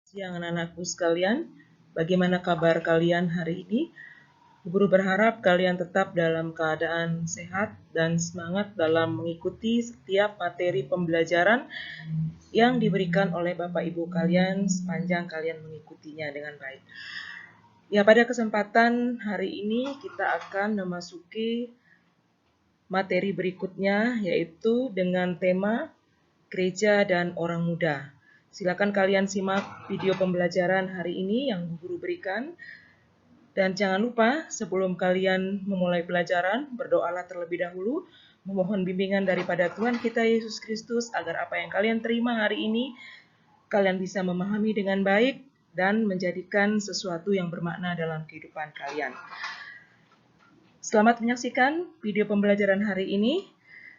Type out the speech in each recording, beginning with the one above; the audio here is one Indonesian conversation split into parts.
Siang anak-anakku sekalian, bagaimana kabar kalian hari ini? Guru berharap kalian tetap dalam keadaan sehat dan semangat dalam mengikuti setiap materi pembelajaran yang diberikan oleh Bapak Ibu kalian sepanjang kalian mengikutinya dengan baik. Ya, pada kesempatan hari ini kita akan memasuki materi berikutnya, yaitu dengan tema gereja dan orang muda. Silakan kalian simak video pembelajaran hari ini yang guru berikan. Dan jangan lupa sebelum kalian memulai pelajaran, berdoalah terlebih dahulu, memohon bimbingan daripada Tuhan kita Yesus Kristus agar apa yang kalian terima hari ini, kalian bisa memahami dengan baik dan menjadikan sesuatu yang bermakna dalam kehidupan kalian. Selamat menyaksikan video pembelajaran hari ini.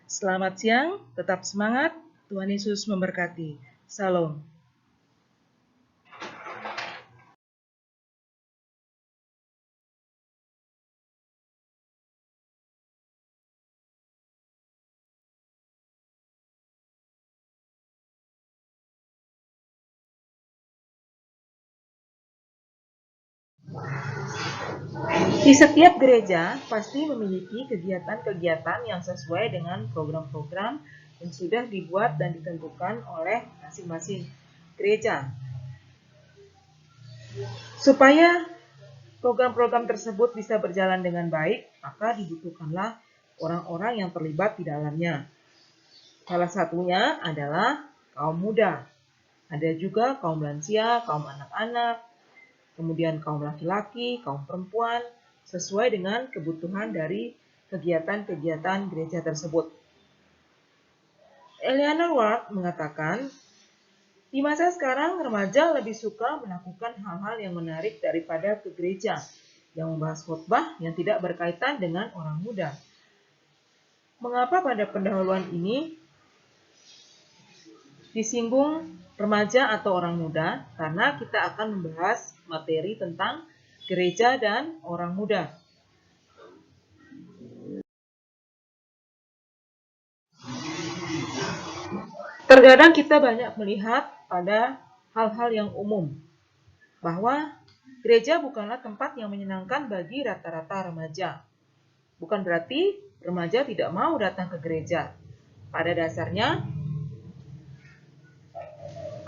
Selamat siang, tetap semangat, Tuhan Yesus memberkati. Salam. Di setiap gereja pasti memiliki kegiatan-kegiatan yang sesuai dengan program-program yang sudah dibuat dan ditentukan oleh masing-masing gereja. Supaya program-program tersebut bisa berjalan dengan baik, maka dibutuhkanlah orang-orang yang terlibat di dalamnya. Salah satunya adalah kaum muda. Ada juga kaum lansia, kaum anak-anak, kemudian kaum laki-laki, kaum perempuan, sesuai dengan kebutuhan dari kegiatan-kegiatan gereja tersebut. Eleanor Ward mengatakan, di masa sekarang remaja lebih suka melakukan hal-hal yang menarik daripada ke gereja, yang membahas khotbah yang tidak berkaitan dengan orang muda. Mengapa pada pendahuluan ini disinggung remaja atau orang muda? Karena kita akan membahas materi tentang gereja dan orang muda. Terkadang kita banyak melihat pada hal-hal yang umum, bahwa gereja bukanlah tempat yang menyenangkan bagi rata-rata remaja. Bukan berarti remaja tidak mau datang ke gereja. Pada dasarnya,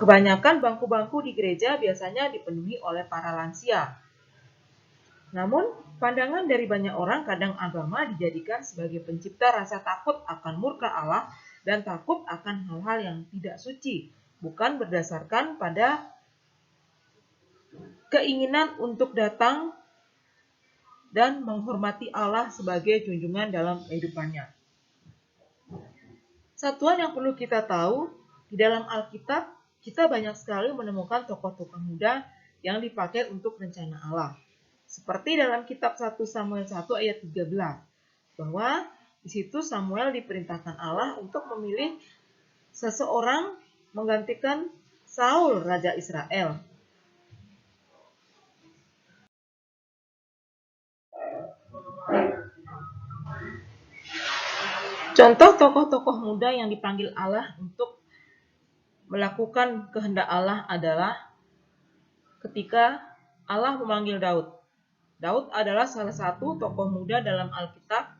kebanyakan bangku-bangku di gereja biasanya dipenuhi oleh para lansia. Namun, pandangan dari banyak orang kadang agama dijadikan sebagai pencipta rasa takut akan murka Allah dan takut akan hal-hal yang tidak suci, bukan berdasarkan pada keinginan untuk datang dan menghormati Allah sebagai junjungan dalam kehidupannya. Satu hal yang perlu kita tahu, di dalam Alkitab, kita banyak sekali menemukan tokoh-tokoh muda yang dipakai untuk rencana Allah. Seperti dalam kitab 1 Samuel 1 ayat 13, bahwa di situ Samuel diperintahkan Allah untuk memilih seseorang menggantikan Saul, Raja Israel. Contoh tokoh-tokoh muda yang dipanggil Allah untuk melakukan kehendak Allah adalah ketika Allah memanggil Daud. Daud adalah salah satu tokoh muda dalam Alkitab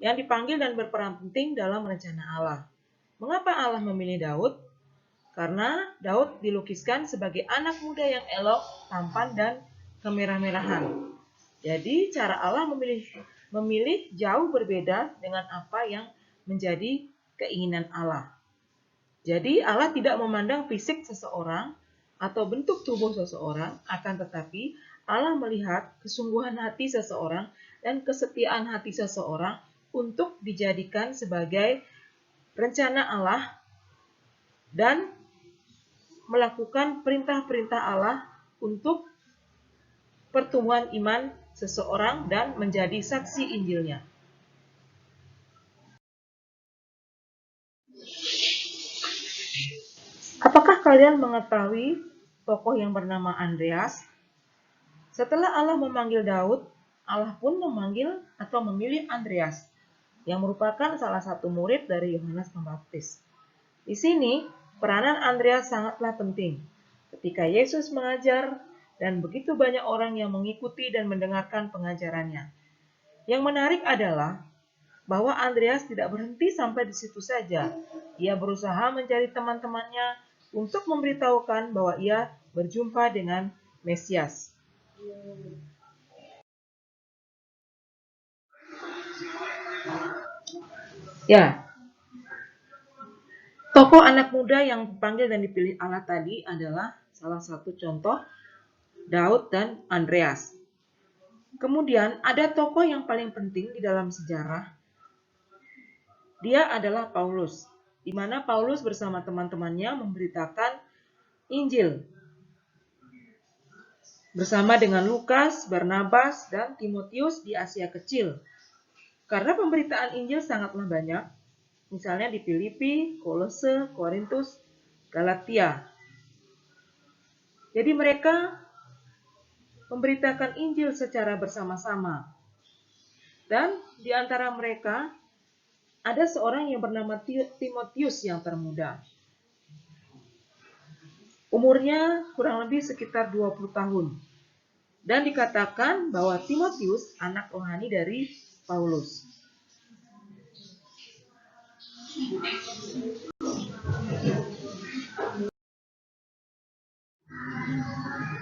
yang dipanggil dan berperan penting dalam rencana Allah. Mengapa Allah memilih Daud? Karena Daud dilukiskan sebagai anak muda yang elok, tampan, dan kemerah-merahan. Jadi cara Allah memilih jauh berbeda dengan apa yang menjadi keinginan Allah. Jadi Allah tidak memandang fisik seseorang atau bentuk tubuh seseorang, akan tetapi Allah melihat kesungguhan hati seseorang dan kesetiaan hati seseorang untuk dijadikan sebagai rencana Allah dan melakukan perintah-perintah Allah untuk pertumbuhan iman seseorang dan menjadi saksi Injilnya. Apakah kalian mengetahui tokoh yang bernama Andreas? Setelah Allah memanggil Daud, Allah pun memanggil atau memilih Andreas, yang merupakan salah satu murid dari Yohanes Pembaptis. Di sini, peranan Andreas sangatlah penting. ketika Yesus mengajar dan begitu banyak orang yang mengikuti dan mendengarkan pengajarannya. Yang menarik adalah bahwa Andreas tidak berhenti sampai di situ saja. Ia berusaha mencari teman-temannya untuk memberitahukan bahwa ia berjumpa dengan Mesias. Ya, tokoh anak muda yang dipanggil dan dipilih Allah tadi adalah salah satu contoh Daud dan Andreas. Kemudian ada tokoh yang paling penting di dalam sejarah. Dia adalah Paulus, di mana Paulus bersama teman-temannya memberitakan Injil bersama dengan Lukas, Barnabas, dan Timotius di Asia Kecil. Karena pemberitaan Injil sangatlah banyak, misalnya di Filipi, Kolose, Korintus, Galatia. Jadi mereka memberitakan Injil secara bersama-sama. Dan di antara mereka ada seorang yang bernama Timotius yang termuda. Umurnya kurang lebih sekitar 20 tahun. Dan dikatakan bahwa Timotius anak rohani dari Paulus.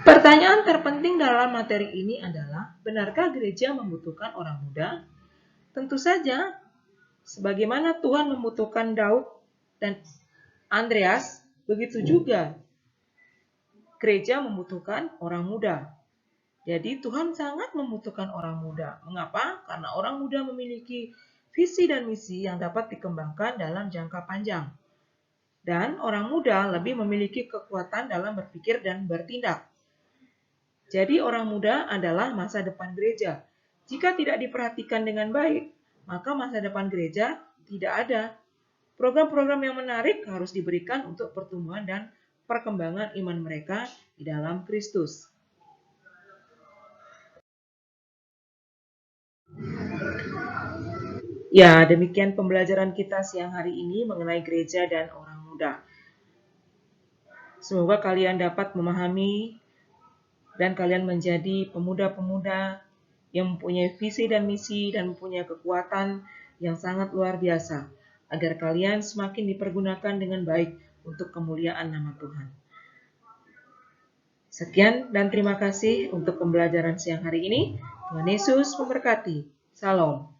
Pertanyaan terpenting dalam materi ini adalah, benarkah gereja membutuhkan orang muda? Tentu saja, sebagaimana Tuhan membutuhkan Daud dan Andreas, begitu juga gereja membutuhkan orang muda. Jadi Tuhan sangat membutuhkan orang muda. Mengapa? Karena orang muda memiliki visi dan misi yang dapat dikembangkan dalam jangka panjang. Dan orang muda lebih memiliki kekuatan dalam berpikir dan bertindak. Jadi orang muda adalah masa depan gereja. Jika tidak diperhatikan dengan baik, maka masa depan gereja tidak ada. Program-program yang menarik harus diberikan untuk pertumbuhan dan perkembangan iman mereka di dalam Kristus. Ya, demikian pembelajaran kita siang hari ini mengenai gereja dan orang muda. Semoga kalian dapat memahami dan kalian menjadi pemuda-pemuda yang mempunyai visi dan misi dan mempunyai kekuatan yang sangat luar biasa, agar kalian semakin dipergunakan dengan baik untuk kemuliaan nama Tuhan. Sekian dan terima kasih untuk pembelajaran siang hari ini. Tuhan Yesus memberkati. Salam.